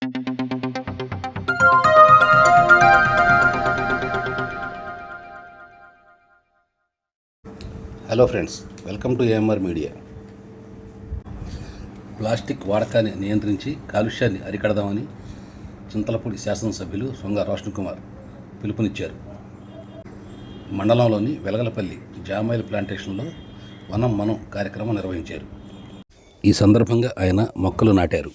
Hello friends, welcome to AMR media. Plastic వాడకాన్ని నియంత్రించి కాలుష్యాన్ని అరికడదామని చింతలపూడి శాసనసభ్యులు సొంగ రోషన్ కుమార్ పిలుపునిచ్చారు. మండలంలోని వెలగలపల్లి జామాయిల్ ప్లాంటేషన్లో వనం మనం కార్యక్రమం నిర్వహించారు. ఈ సందర్భంగా ఆయన మొక్కలు నాటారు.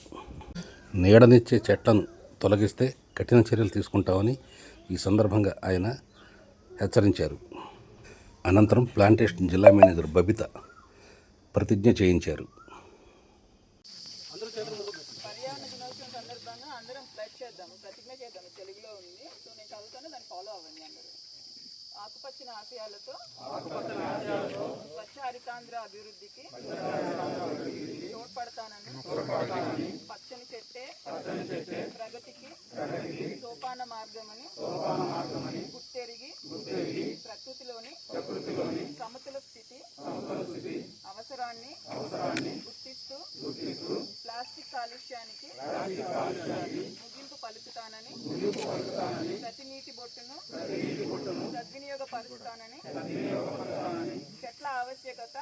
నీడనిచ్చే చెట్లను తొలగిస్తే కఠిన చర్యలు తీసుకుంటామని ఈ సందర్భంగా ఆయన హెచ్చరించారు. అనంతరం ప్లాంటేషన్ జిల్లా మేనేజర్ బబిత ప్రతిజ్ఞ చేయించారు. పర్యావరణ దినోత్సవం సందర్భంగా అందరం ప్లెడ్జ్ చేద్దాము, ప్రతిజ్ఞ చేద్దాము. తెలుగులో ఉంది, సో నేను చదువుతాను, దాన్ని ఫాలో అవ్వండి అందరూ. ఆకుపచ్చని ఆశయాలతో స్వచ్ఛ హరితాంధ్ర అభివృద్ధికి తోడ్పడతానని, పచ్చని చెట్టే ప్రగతికి సోపాన మార్గమని గుర్తెరిగి ప్రకృతిలోని సమతుల స్థితి అవసరాన్ని గుర్తిస్తూ ప్లాస్టిక్ కాలుష్యానికి ముగింపు పలుకుతానని, ప్రతి నీటి బొట్టును సద్వినియోగపరుస్తానని, చెట్ల ఆవశ్యకత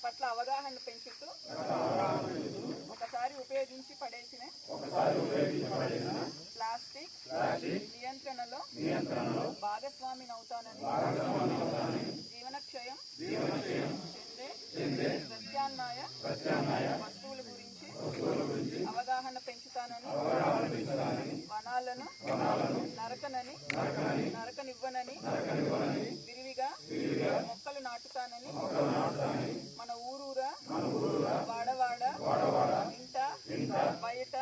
పట్ల అవగాహన పెంచుతూ ఒకసారి ఉపయోగించి పడేసిన ప్లాస్టిక్ నియంత్రణలో భాగస్వామినవుతానని, జీవనక్షయం చెందే ప్రత్యామ్నాయ వస్తువుల గురించి అవగాహన పెంచుతానని, వనాలను నరకనివ్వనని, విరివిగా మొక్కలు నాటుతానని, మన ఊరూరా వాడవాడ ఇంట బయట